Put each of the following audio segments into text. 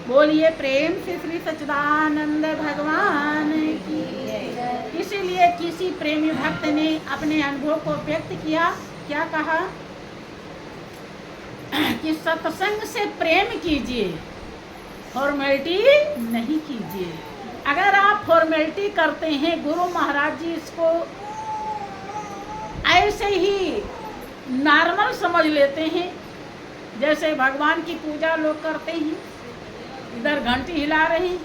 बोलिए प्रेम से श्री सच्चिदानंद भगवान की जय। इसीलिए किसी प्रेमी भक्त ने अपने अनुभव को व्यक्त किया, क्या कहा कि सत्संग से प्रेम कीजिए, फॉर्मेलिटी नहीं कीजिए। अगर आप फॉर्मेलिटी करते हैं, गुरु महाराज जी इसको ऐसे ही नॉर्मल समझ लेते हैं, जैसे भगवान की पूजा लोग करते हैं, इधर घंटी हिला रहे हैं,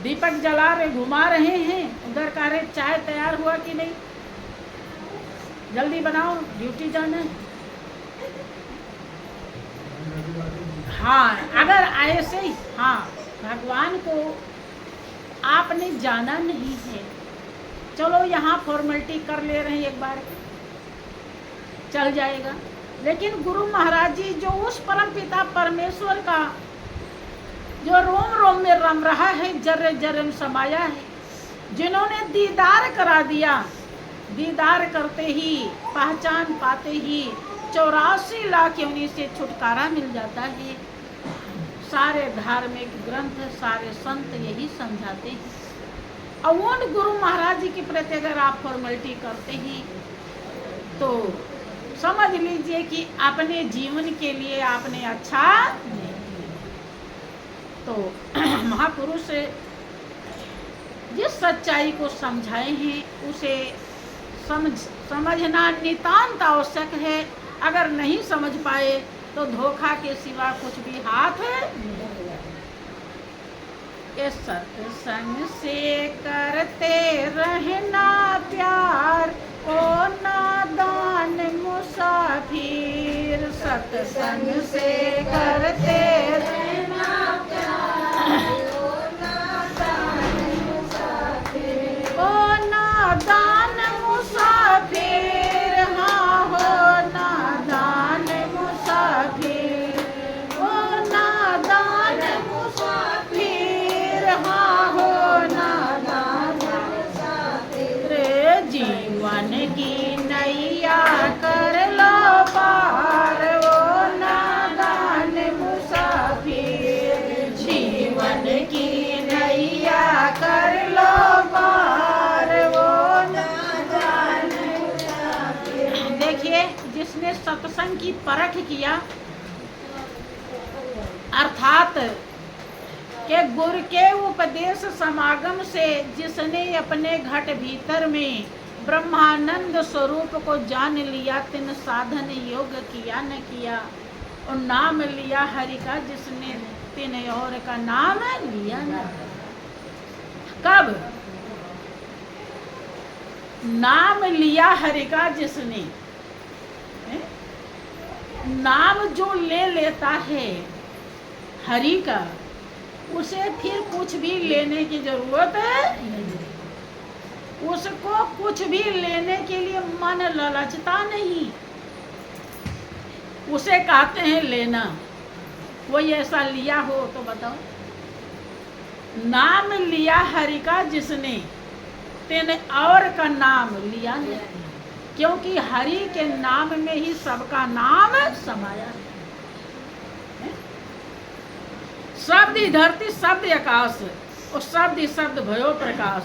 दीपक जला रहे, घुमा रहे हैं, उधर कह रहे चाय तैयार हुआ कि नहीं, जल्दी बनाओ ड्यूटी जाना है। हाँ, अगर ऐसे ही, हाँ, भगवान को आपने जाना नहीं है, चलो यहाँ फॉर्मेलिटी कर ले रहे हैं, एक बार चल जाएगा। लेकिन गुरु महाराज जी जो उस परम पिता परमेश्वर का जो रोम रोम में रम रहा है, जर्रे जर्रे में समाया है, जिन्होंने दीदार करा दिया, दीदार करते ही, पहचान पाते ही 84 लाख योनि से छुटकारा मिल जाता है। सारे धार्मिक ग्रंथ, सारे संत यही समझाते हैं। और उन गुरु महाराज जी के प्रति अगर आप फॉर्मेलिटी करते हैं तो समझ लीजिए कि अपने जीवन के लिए आपने अच्छा नहीं किया। तो महापुरुष जिस सच्चाई को समझाए हैं उसे समझना नितांत आवश्यक है। अगर नहीं समझ पाए तो धोखा के सिवा कुछ भी हाथ नहीं। सत्संग से करते रहना प्यार, ओ नादान मुसाफिर। सत्संग से करते रहना प्यार, ओ नादान मुसाफिर। ओ नादान मुसाफिर, हाँ हो नादान मुसाफिर। ओ नादान मुसाफिर, हाँ हो नादान मुसाफिर। जीवन की नैया कर लो पार, ओ नादान मुसाफिर। जीवन की नैया कर लो पार, ओ नादान मुसाफिर। देखिए, जिसने सत्संग की परख किया, अर्थात के गुरु के उपदेश समागम से जिसने अपने घट भीतर में ब्रह्मानंद स्वरूप को जान लिया, तिन साधन योग किया न किया, और नाम लिया हरि का जिसने, तिन और का नाम लिया न। कब नाम लिया हरि का जिसने, नाम जो ले लेता है हरि का, उसे फिर कुछ भी लेने की जरूरत नहीं। उसको कुछ भी लेने के लिए मन ललचता नहीं। उसे कहते हैं लेना। कोई ऐसा लिया हो तो बताओ। नाम लिया हरि का जिसने, तेने और का नाम लिया नहीं, क्योंकि हरि के नाम में ही सबका नाम समाया है। शब्द ही धरती, शब्द आकाश, और शब्द ही शब्द भयो प्रकाश।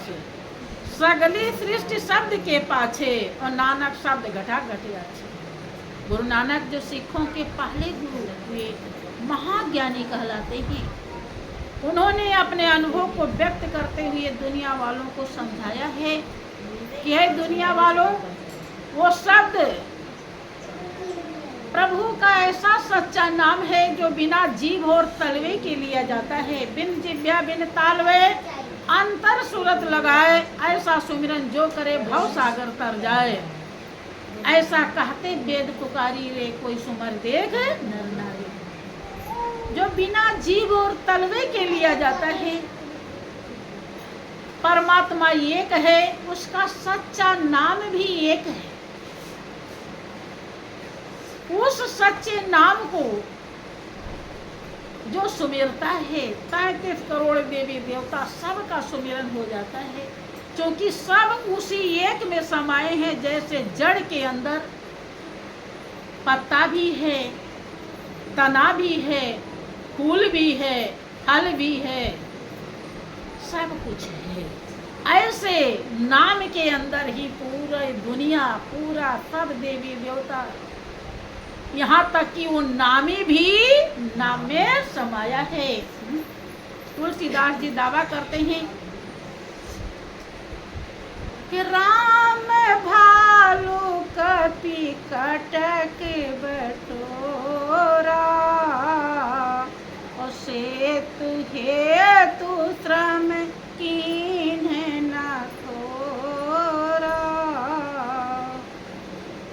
सगली सृष्टि शब्द के पाछे, और नानक शब्द घटा घटे अच्छे। गुरु नानक जो सिखों के पहले गुरु हुए, महाज्ञानी कहलाते हैं। उन्होंने अपने अनुभव को व्यक्त करते हुए दुनिया वालों को समझाया है कि हे दुनिया वालों, वो शब्द प्रभु का ऐसा सच्चा नाम है जो बिना जीभ और तलवे के लिया जाता है। बिन जिभ्या बिन तालवे अंतर सूरत लगाए, ऐसा सुमिरन जो करे भव सागर तर जाए। ऐसा कहते वेद पुकारी रे, कोई सुमर देख नर नारी। जो बिना जीभ और तलवे के लिया जाता है, परमात्मा एक है, उसका सच्चा नाम भी एक है। उस सच्चे नाम को जो सुमिरता है, 33 करोड़ देवी देवता सबका सुमिरन हो जाता है, क्योंकि सब उसी एक में समाये हैं। जैसे जड़ के अंदर पत्ता भी है, तना भी है, फूल भी है, फल भी है, सब कुछ है। ऐसे नाम के अंदर ही पूरी दुनिया, पूरा सब देवी देवता, यहाँ तक कि वो नामी भी नाम में समाया है। तुलसीदास जी दावा करते हैं कि राम भालू कपि कटक बटोरा, और सेतु हेतु श्रम कीन्ह न थोरा,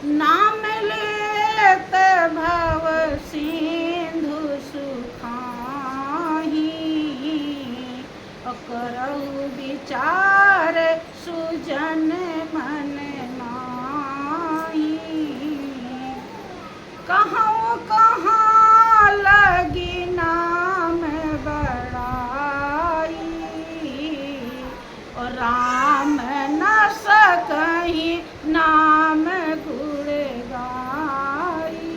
नाम लेत भव सिंधु सुखाही, करहु विचार सुजन मन माही, कहूँ कहाँ लगी नाम बड़ाई, और राम न सकहि नाम गुण गाई।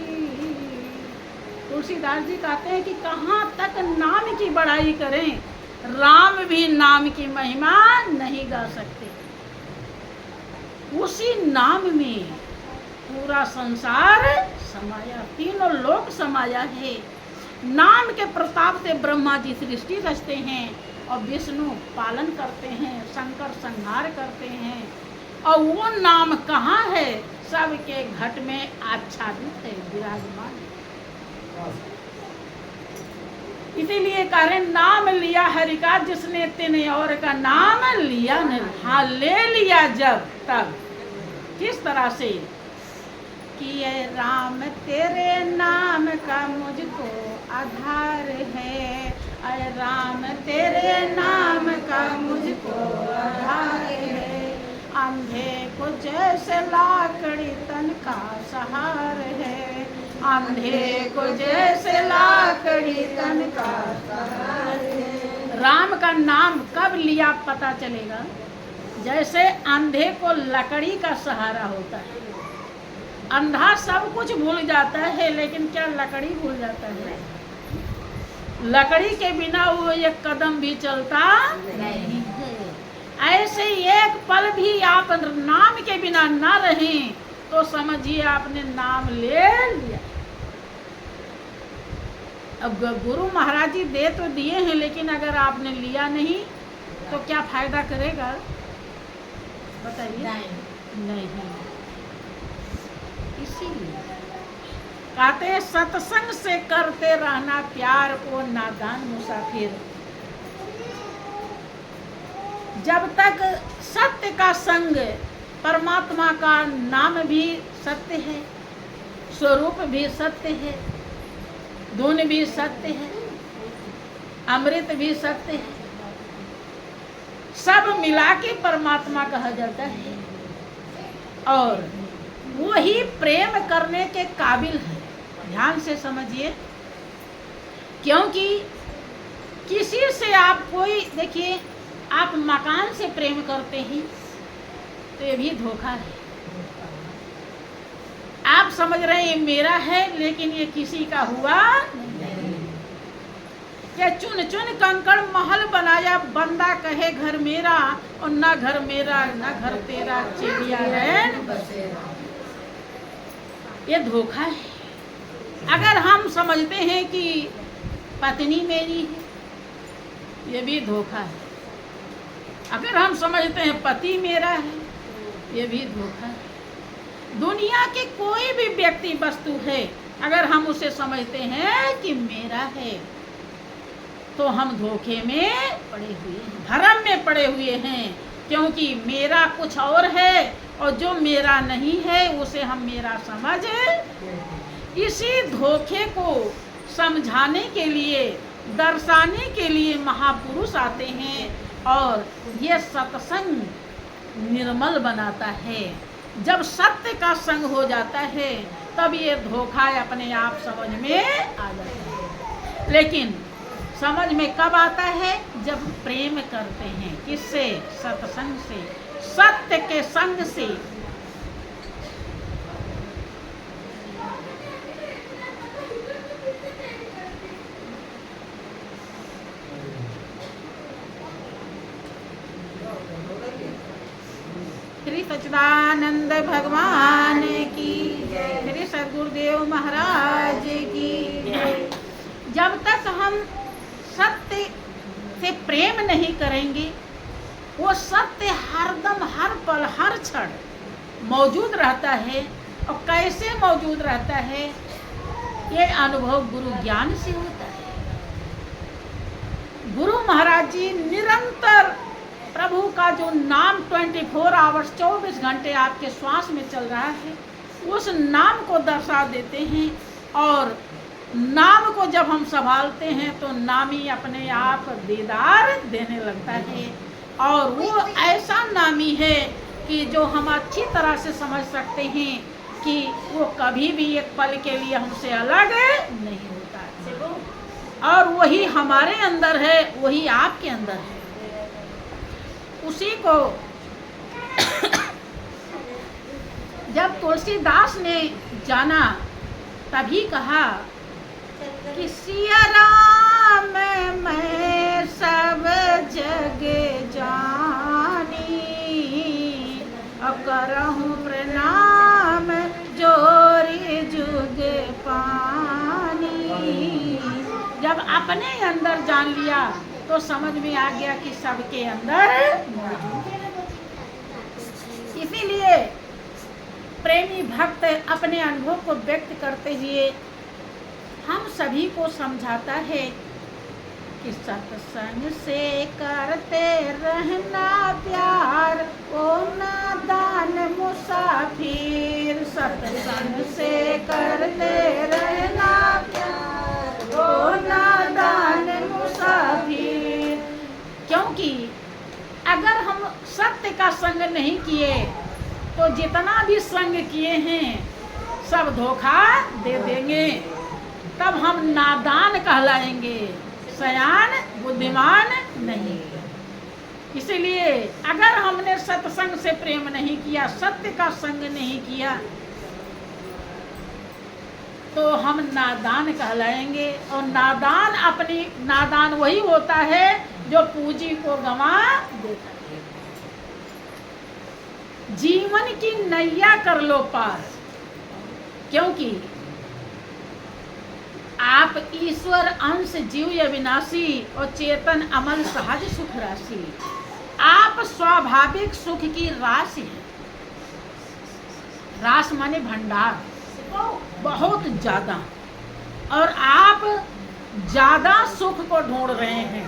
तुलसीदास जी कहते हैं कि कहाँ तक नाम की बड़ाई करें, राम भी नाम की महिमा नहीं गा सकते। उसी नाम में पूरा संसार समाया, तीनों लोक समाया है। नाम के प्रताप से ब्रह्मा जी सृष्टि रचते हैं और विष्णु पालन करते हैं, शंकर संहार करते हैं। और वो नाम कहाँ है? सबके घट में आच्छादित है, विराजमान। इसीलिए कह रहे नाम लिया हरि का जिसने तिन और का नाम लिया नहीं। हाँ, ले लिया जब तब किस तरह से कि ये राम तेरे नाम का मुझको आधार है, अरे राम तेरे नाम का मुझको आधार है, अंधे को जैसे लाकड़ी तन का सहार है, अंधे को जैसे लाकड़ी तन का सहार है। राम का नाम कब लिया पता चलेगा? जैसे अंधे को लकड़ी का सहारा होता है। अंधा सब कुछ भूल जाता है, लेकिन क्या लकड़ी भूल जाता है? लकड़ी के बिना वो एक कदम भी चलता नहीं है। ऐसे एक पल भी आप नाम के बिना ना रहें तो समझिए आपने नाम ले लिया। अब गुरु महाराज जी दे तो दिए हैं, लेकिन अगर आपने लिया नहीं तो क्या फायदा करेगा? बताइए। नहीं। इसीलिए कहते हैं सत्संग से करते रहना प्यार ओ नादान मुसाफिर। जब तक सत्य का संग, परमात्मा का नाम भी सत्य है, स्वरूप भी सत्य है, धुन भी सत्य है, अमृत भी सत्य है, सब मिला के परमात्मा कहा जाता है। और वो ही प्रेम करने के काबिल है। ध्यान से समझिए, क्योंकि किसी से आप कोई, देखिए आप मकान से प्रेम करते हैं तो ये भी धोखा है। आप समझ रहे हैं ये मेरा है, लेकिन ये किसी का हुआ नहीं। क्या चुन चुन कंकड़ महल बनाया, बंदा कहे घर मेरा, और ना घर मेरा ना घर तेरा, चिड़िया रैन बसेरा। ये धोखा है। अगर हम समझते हैं कि पत्नी मेरी है, ये भी धोखा है। अगर हम समझते हैं पति मेरा है, ये भी धोखा है। दुनिया के कोई भी व्यक्ति वस्तु है, अगर हम उसे समझते हैं कि मेरा है, तो हम धोखे में पड़े हुए हैं, भ्रम में पड़े हुए हैं। क्योंकि मेरा कुछ और है और जो मेरा नहीं है उसे हम मेरा समझ। इसी धोखे को समझाने के लिए, दर्शाने के लिए महापुरुष आते हैं और ये सत्संग निर्मल बनाता है। जब सत्य का संग हो जाता है तब ये धोखा अपने आप समझ में आ जाता है। लेकिन समझ में कब आता है? जब प्रेम करते हैं। किससे? सत्संग से, सत्य के संग से। सच्चिदानंद भगवान की, श्री सद्गुरुदेव महाराज की। जब तक हम सत्य से प्रेम नहीं करेंगे, वो सत्य हरदम, हर पल, हर क्षण मौजूद रहता है। और कैसे मौजूद रहता है, ये अनुभव गुरु ज्ञान से होता है। गुरु महाराज जी निरंतर प्रभु का जो नाम 24 आवर्स 24 घंटे आपके श्वास में चल रहा है, उस नाम को दर्शा देते हैं। और नाम को जब हम संभालते हैं तो नामी अपने आप दीदार देने लगता है। और वो ऐसा नामी है कि जो हम अच्छी तरह से समझ सकते हैं कि वो कभी भी एक पल के लिए हमसे अलग नहीं होता है। और वही हमारे अंदर है, वही आपके अंदर है। उसी को जब तुलसीदास ने जाना, तभी कहा कि सिया राम मैं सब जग जानी, अब करहूँ प्रणाम जोरी जुग पानी। जब अपने अंदर जान लिया तो समझ में आ गया कि सबके अंदर मौजूद है। इसीलिए प्रेमी भक्त अपने अनुभव को व्यक्त करते हुए हम सभी को समझाता है कि सत्संग से करते रहना प्यार, ओ नादान मुसाफिर। सत्संग से करते रहना प्यार, ओ नादान मुसाफिर। क्योंकि अगर हम सत्य का संग नहीं किए तो जितना भी संग किए हैं सब धोखा दे देंगे। तब हम नादान कहलाएंगे, सयान बुद्धिमान नहीं। इसलिए अगर हमने सत्संग से प्रेम नहीं किया, सत्य का संग नहीं किया, तो हम नादान कहलाएंगे। और नादान वही होता है जो पूंजी को गंवा देता है। जीवन की नैया कर लो पार, क्योंकि आप ईश्वर अंश जीव अविनाशी और चेतन अमल सहज सुख राशि। आप स्वाभाविक सुख की राशि है। रास माने भंडार, बहुत ज्यादा। और आप ज्यादा सुख को ढूंढ रहे हैं।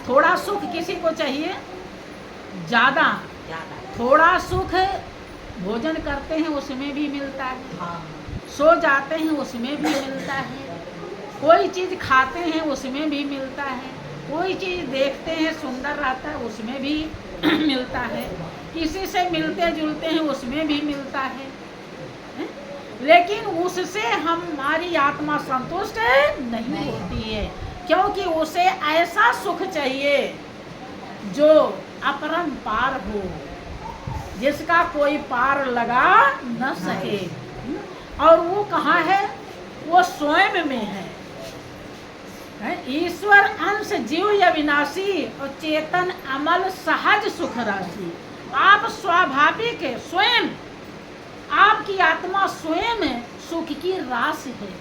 थोड़ा सुख किसी को चाहिए, ज्यादा। थोड़ा सुख भोजन करते हैं उसमें भी मिलता है, सो जाते हैं उसमें भी मिलता है, कोई चीज़ खाते हैं उसमें भी मिलता है, कोई चीज़ देखते हैं सुंदर रहता है उसमें भी मिलता है, किसी से मिलते जुलते हैं उसमें भी मिलता है। लेकिन उससे हमारी आत्मा संतुष्ट नहीं होती है, क्योंकि उसे ऐसा सुख चाहिए जो अपरंपार हो, जिसका कोई पार लगा न सके। और वो कहाँ है? वो स्वयं में है। ईश्वर अंश जीव अविनाशी और चेतन अमल सहज सुख राशि। आप स्वाभाविक है, स्वयं आपकी आत्मा स्वयं सुख की राशि है।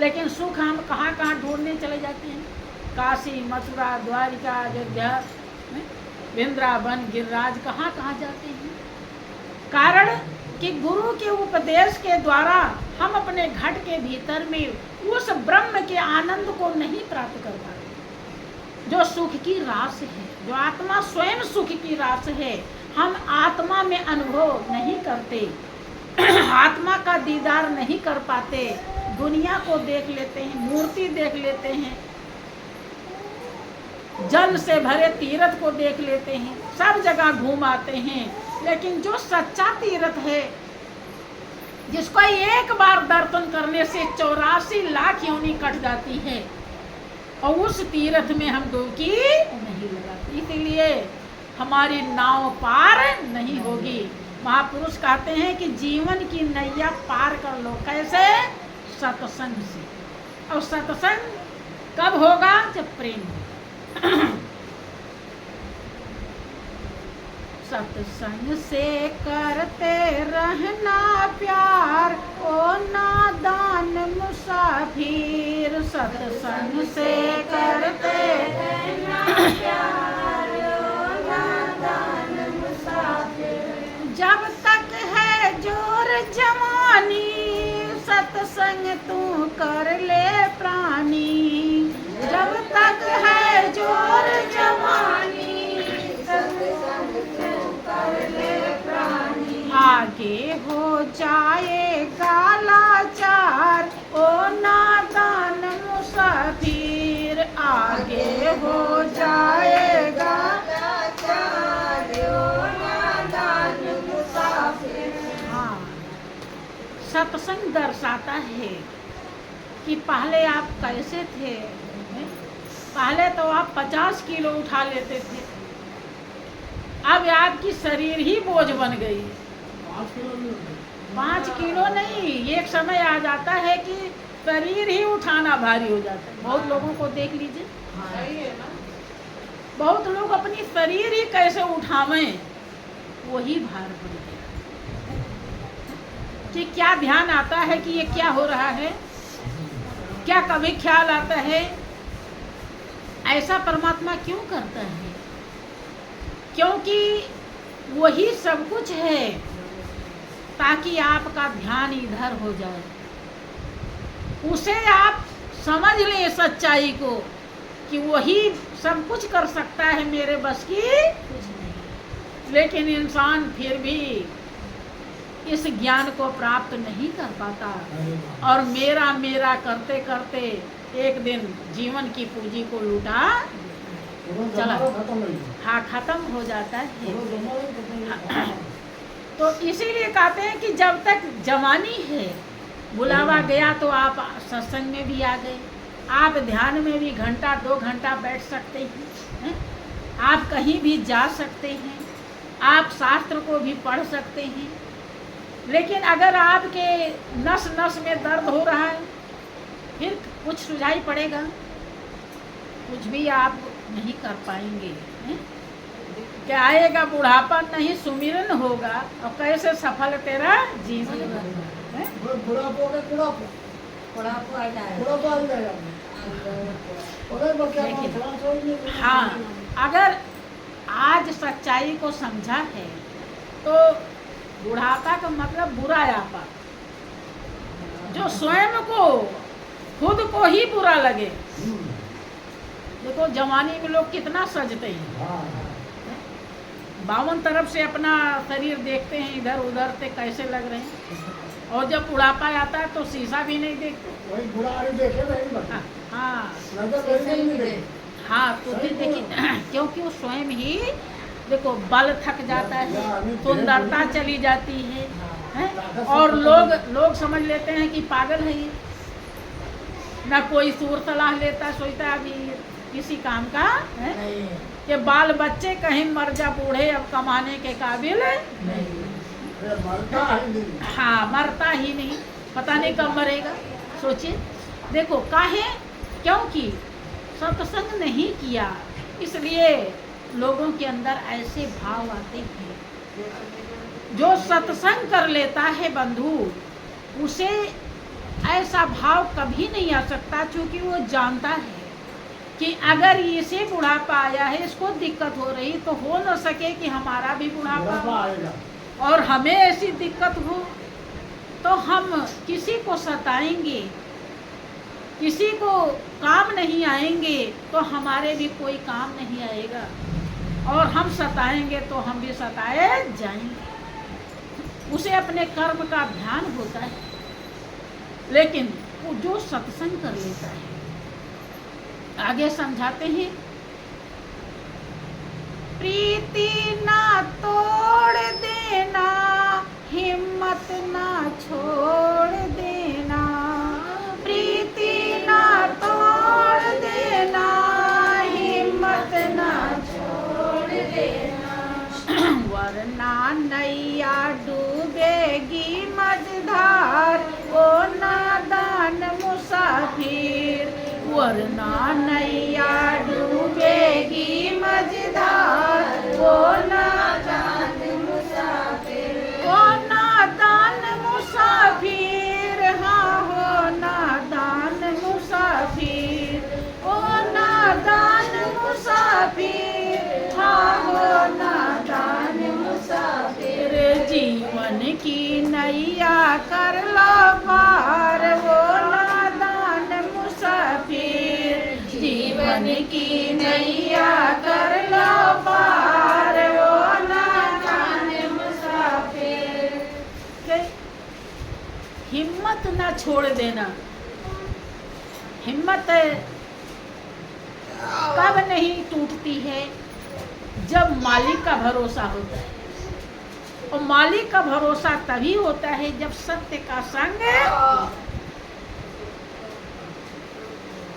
लेकिन सुख हम कहाँ कहाँ ढूंढने चले जाते हैं? काशी, मथुरा, द्वारिका, अयोध्या, वृंदावन, गिरिराज, कहाँ कहाँ जाते हैं? कारण कि गुरु के उपदेश के द्वारा हम अपने घट के भीतर में उस ब्रह्म के आनंद को नहीं प्राप्त कर पाते, जो सुख की रास है, जो आत्मा स्वयं सुख की रास है। हम आत्मा में अनुभव नहीं करते, आत्मा का दीदार नहीं कर पाते। दुनिया को देख लेते हैं, मूर्ति देख लेते हैं, जल से भरे तीर्थ को देख लेते हैं, सब जगह घूम आते हैं। लेकिन जो सच्चा तीर्थ है, जिसको एक बार दर्शन करने से 84 लाख योनि कट जाती है, और उस तीर्थ में हम डुबकी नहीं लगाते, इसलिए हमारी नाव पार नहीं होगी। महापुरुष कहते हैं कि जीवन की नैया पार कर लो। कैसे? सत्संग से। और सत्संग कब होगा? जब प्रेम हो। सत्संग से करते रहना प्यार, ओ नादान मुसाफिर। सत्संग से करते रहना प्यार, ओ नादान मुसाफिर। जब तक है जोर जवानी, सत्संग तू कर ले प्राणी। जब तक है जोर जवानी, सत्संग तू कर ले प्राणी। आगे हो जाएगा लाचार, ओ नादान मुसाफिर। आगे हो जाएगा लाचार, ओ नादान मुसाफिर। हाँ, सत्संग दर्शाता है कि पहले आप कैसे थे। पहले तो आप 50 किलो उठा लेते थे, अब आपकी शरीर ही बोझ बन गई। 5 किलो नहीं, एक समय आ जाता है कि शरीर ही उठाना भारी हो जाता है। बहुत लोगों को देख लीजिए, बहुत लोग अपनी शरीर ही कैसे उठावें, वही भार बन गया। कि क्या ध्यान आता है कि ये क्या हो रहा है, क्या कभी ख्याल आता है ऐसा परमात्मा क्यों करता है? क्योंकि वही सब कुछ है, ताकि आपका ध्यान इधर हो जाए, उसे आप समझ लें सच्चाई को कि वही सब कुछ कर सकता है, मेरे बस की कुछ नहीं। लेकिन इंसान फिर भी इस ज्ञान को प्राप्त नहीं कर पाता और मेरा मेरा करते करते एक दिन जीवन की पूंजी को लूटा चला, हाँ, खत्म हो जाता है। तो इसीलिए कहते हैं कि जब तक जवानी है, बुलावा गया तो आप सत्संग में भी आ गए, आप ध्यान में भी घंटा 2 घंटा बैठ सकते हैं, आप कहीं भी जा सकते हैं, आप शास्त्र को भी पढ़ सकते हैं। लेकिन अगर आपके नस नस में दर्द हो रहा है, फिर कुछ सुझाई पड़ेगा, कुछ भी आप नहीं कर पाएंगे। क्या आएगा बुढ़ापा, नहीं सुमिरन होगा, और कैसे सफल तेरा जीवन। हाँ, अगर आज सच्चाई को समझा है तो बुढ़ापा का मतलब बुरा आपा, जो स्वयं को खुद को ही बुरा लगे। देखो जवानी में लोग कितना सजते हैं, 52 तरफ से अपना शरीर देखते हैं, इधर उधर से कैसे लग रहे हैं, और जब बुढ़ापा आता है तो शीशा भी नहीं देखते। हाँ हाँ, तो फिर देखिए, क्योंकि वो स्वयं ही देखो बल थक जाता है, सुंदरता चली जाती है, और लोग समझ लेते हैं कि पागल है ये, ना कोई सूर सलाह लेता, सोचता अभी किसी काम का है कि बाल बच्चे कहीं मर जा बूढ़े, अब कमाने के काबिल नहीं। हाँ, मरता ही नहीं, पता नहीं कब मरेगा। सोचिए, देखो काहे, क्योंकि सत्संग नहीं किया, इसलिए लोगों के अंदर ऐसे भाव आते हैं। जो सत्संग कर लेता है बंधु, उसे ऐसा भाव कभी नहीं आ सकता, क्योंकि वो जानता है कि अगर इसे बुढ़ापा आया है, इसको दिक्कत हो रही, तो हो न सके कि हमारा भी बुढ़ापा आएगा और हमें ऐसी दिक्कत हो, तो हम किसी को सताएंगे, किसी को काम नहीं आएंगे, तो हमारे भी कोई काम नहीं आएगा, और हम सताएंगे तो हम भी सताए जाएंगे। उसे अपने कर्म का ध्यान होता है। लेकिन वो जो सत्संग कर लेता है, आगे समझाते हैं, प्रीति ना तोड़ देना, हिम्मत ना छोड़ देना, प्रीति ना तोड़ देना, हिम्मत ना छोड़ देना, वरना नैया डूबेगी मझधार, ओ नादान मुसाफिर, वरना नैया डूबेगी मझधार, ओ नादान कर लो पार, वो नादान मुसाफिर। जीवन की नैया कर लो पार, वो नादान मुसाफिर। हिम्मत ना छोड़ देना। हिम्मत कब नहीं टूटती है? जब मालिक का भरोसा होता है। और मालिक का भरोसा तभी होता है जब सत्य का संग।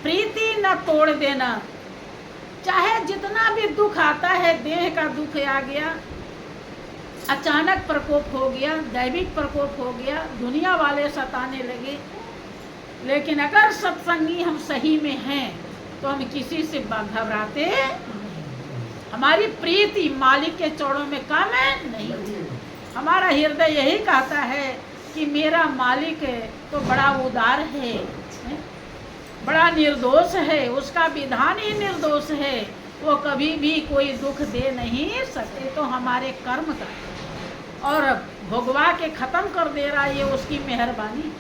प्रीति न तोड़ देना। चाहे जितना भी दुख आता है, देह का दुख आ गया, अचानक प्रकोप हो गया, दैविक प्रकोप हो गया, दुनिया वाले सताने लगे, लेकिन अगर सत्संगी हम सही में हैं तो हम किसी से घबराते। हमारी प्रीति मालिक के चरणों में कम नहीं। हमारा हृदय यही कहता है कि मेरा मालिक तो बड़ा उदार है, बड़ा निर्दोष है, उसका विधान ही निर्दोष है, वो कभी भी कोई दुख दे नहीं सकते। तो हमारे कर्म का और भोगवा के खत्म कर दे रहा है, ये उसकी मेहरबानी।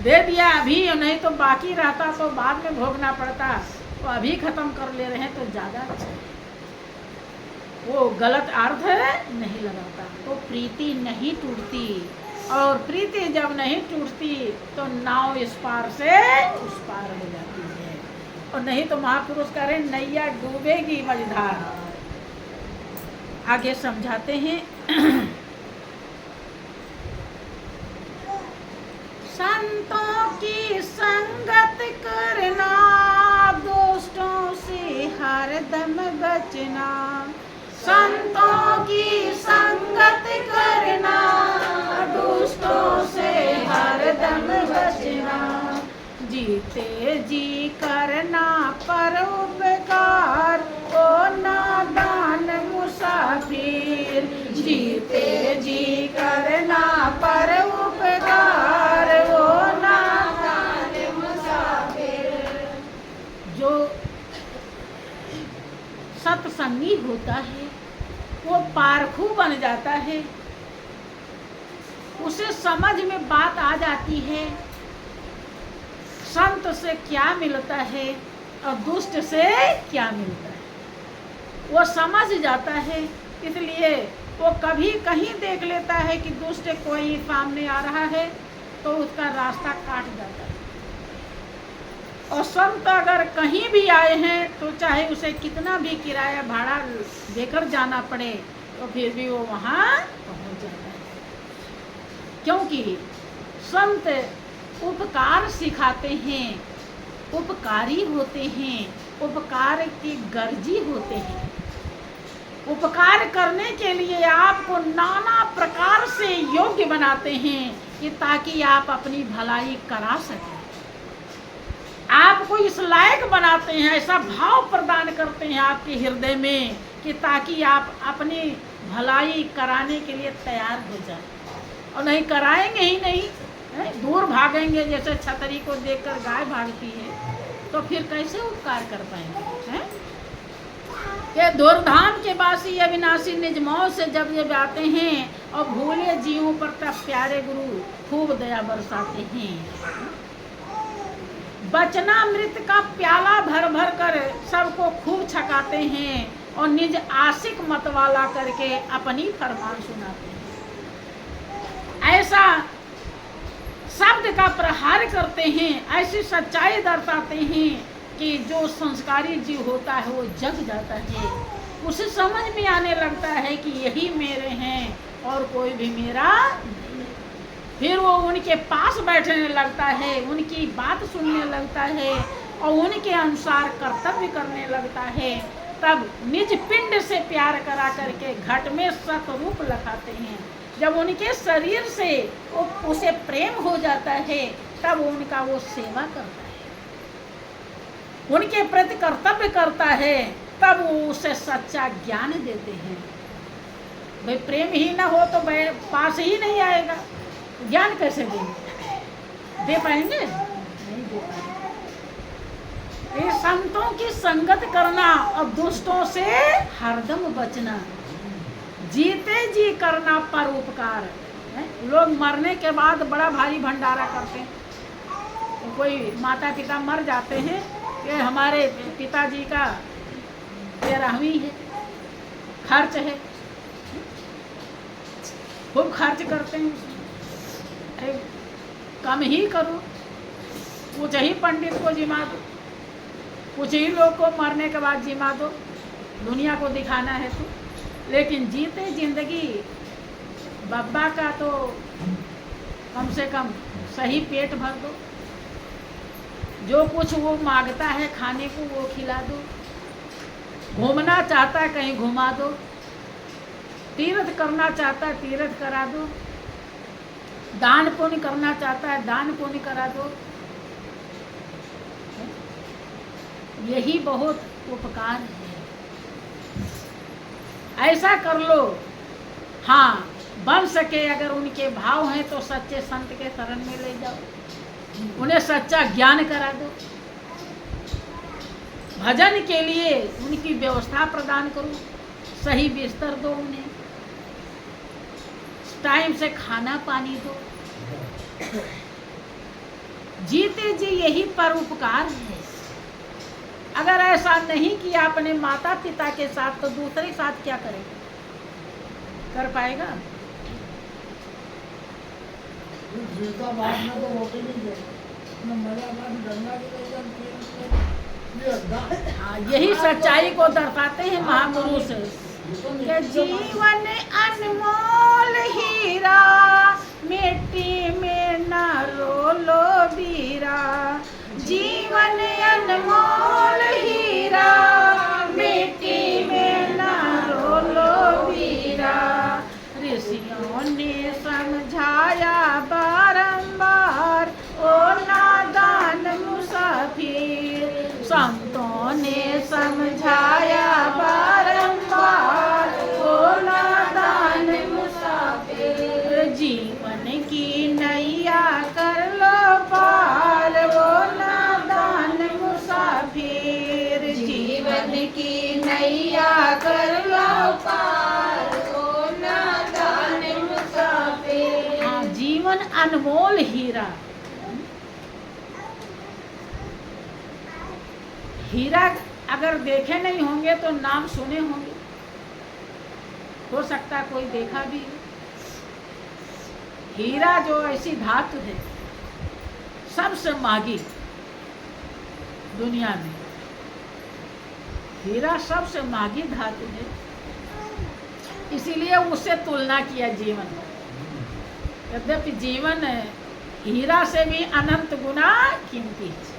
दे दिया अभी, नहीं तो बाकी रहता तो बाद में भोगना पड़ता, तो अभी खत्म कर ले रहे हैं तो ज़्यादा अच्छा है। वो गलत अर्थ नहीं लगाता। तो प्रीति नहीं टूटती, और प्रीति जब नहीं टूटती तो नाव इस पार से उस पार हो जाती है। और नहीं तो महापुरुष कह रहे नैया डूबेगी मझधार। आगे समझाते हैं। संतों की संगत करना, दोस्तों से हरदम बचना। संतों की संगत करना, दोस्तों से हरदम बचना। जीते जी करना परोपकार, ओ नादान मुसाफिर। जीते जी करना परोपकार, ओ नादान मुसाफिर। जो सत्संगी होता है वो पारखू बन जाता है। उसे समझ में बात आ जाती है संत से क्या मिलता है और दुष्ट से क्या मिलता है, वो समझ जाता है। इसलिए वो कभी कहीं देख लेता है कि दुष्ट कोई सामने आ रहा है तो उसका रास्ता काट जाता है। और संत अगर कहीं भी आए हैं तो चाहे उसे कितना भी किराया भाड़ा देकर जाना पड़े तो फिर भी वो वहाँ पहुँच जाता है। क्योंकि संत उपकार सिखाते हैं, उपकारी होते हैं, उपकार के गर्जी होते हैं। उपकार करने के लिए आपको नाना प्रकार से योग्य बनाते हैं कि ताकि आप अपनी भलाई करा सकें। आपको इस लायक बनाते हैं, ऐसा भाव प्रदान करते हैं आपके हृदय में कि ताकि आप अपनी भलाई कराने के लिए तैयार हो जाएं। और नहीं कराएंगे ही नहीं, दूर भागेंगे, जैसे छतरी को देखकर गाय भागती है, तो फिर कैसे उपकार कर पाएंगे? ये धूर्धाम के वासी अविनाशी निज मौत से जब ये आते हैं और भूले जीवों पर तब प्यारे गुरु खूब दया बरसाते हैं। वचनामृत का प्याला भर भर कर सबको खूब छकाते हैं और निज आशिक मतवाला करके अपनी फरमान सुनाते हैं। ऐसा शब्द का प्रहार करते हैं, ऐसी सच्चाई दर्शाते हैं कि जो संस्कारी जीव होता है वो जग जाता है। उसे समझ में आने लगता है कि यही मेरे हैं और कोई भी मेरा नहीं। फिर वो उनके पास बैठने लगता है, उनकी बात सुनने लगता है और उनके अनुसार कर्तव्य करने लगता है। तब निज पिंड से प्यार करा करके घट में सतरूप लखाते हैं। जब उनके शरीर से उसे प्रेम हो जाता है तब उनका वो सेवा करता है, उनके प्रति कर्तव्य करता है, तब वो उसे सच्चा ज्ञान देते हैं। भाई प्रेम ही ना हो तो पास ही नहीं आएगा, ज्ञान कैसे देंगे? दे पाएंगे? नहीं दे पाएंगे। ये संतों की संगत करना और दुष्टों से हरदम बचना, जीते जी करना परोपकार। लोग मरने के बाद बड़ा भारी भंडारा करते हैं। तो कोई माता पिता मर जाते हैं कि हमारे पिताजी का 13वीं है, खर्च है, खूब खर्च करते हैं। अरे कम ही करो, कुछ ही पंडित को जिमा दो, कुछ ही लोग को मरने के बाद जिमा दो, दुनिया को दिखाना है तो। लेकिन जीते जिंदगी बब्बा का तो कम से कम सही पेट भर दो, जो कुछ वो मांगता है खाने को वो खिला दो, घूमना चाहता है कहीं घुमा दो, तीर्थ करना चाहता है तीर्थ करा दो, दान पुण्य करना चाहता है दान पुण्य करा दो। यही बहुत उपकार है, ऐसा कर लो। हाँ, बन सके अगर उनके भाव हैं तो सच्चे संत के शरण में ले जाओ, उन्हें सच्चा ज्ञान करा दो, भजन के लिए उनकी व्यवस्था प्रदान करो, सही बिस्तर दो, उन्हें टाइम से खाना पानी दो। जीते जी यही परोपकार है। अगर ऐसा नहीं किया अपने माता पिता के साथ तो दूसरे के साथ क्या करेगा, कर पाएगा? हाँ, यही सच्चाई को दर्शाते हैं महापुरुष कि जीवन अनमोल हीरा, मिट्टी में न रोलो बीरा। जीवन अनमोल हीरा, मिट्टी में न रोलो बीरा। ऋषियों ने समझाया बारंबार, ओ नादान मुसाफिर। संतों ने समझाया बारंबार, ओ नादान मुसाफिर। जीवन की नैया कर लो पार, ओ नादान मुसाफिर। जीवन की नैया कर लो पार, ओ नादान मुसाफिर। हाँ, जीवन अनमोल हीरा। हीरा अगर देखे नहीं होंगे तो नाम सुने होंगे, हो सकता कोई देखा भी। हीरा जो ऐसी धातु है सबसे महंगी दुनिया में, हीरा सबसे महंगी धातु है, इसीलिए उससे तुलना किया जीवन। यद्यपि जीवन हीरा से भी अनंत गुना कीमती है।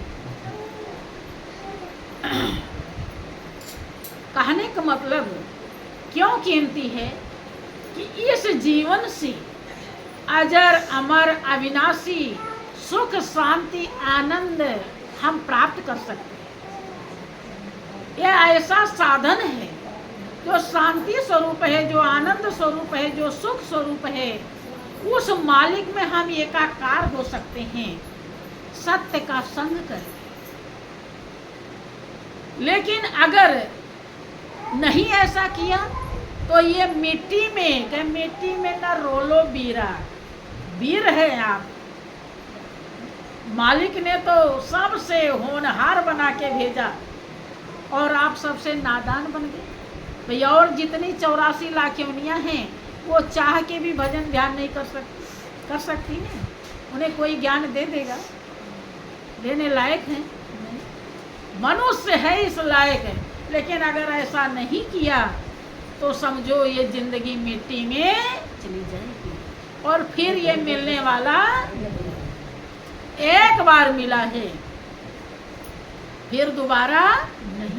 कहने का मतलब क्यों कीमती है कि इस जीवन से अजर अमर अविनाशी सुख शांति आनंद हम प्राप्त कर सकते हैं। यह ऐसा साधन है जो शांति स्वरूप है, जो आनंद स्वरूप है, जो सुख स्वरूप है। उस मालिक में हम एकाकार हो सकते हैं, सत्य का संग करें। लेकिन अगर नहीं ऐसा किया तो ये मिट्टी में, क्या मिट्टी में न रोलो बीरा। वीर है आप, मालिक ने तो सबसे होनहार बना के भेजा और आप सबसे नादान बन गए भैया। और जितनी 84 लाख योनियां हैं वो चाह के भी भजन ध्यान नहीं कर सकती है। उन्हें कोई ज्ञान दे देगा? देने लायक है? मनुष्य है इस लायक है। लेकिन अगर ऐसा नहीं किया तो समझो ये जिंदगी मिट्टी में चली जाएगी और फिर ये मिलने वाला एक बार मिला है, फिर दोबारा नहीं।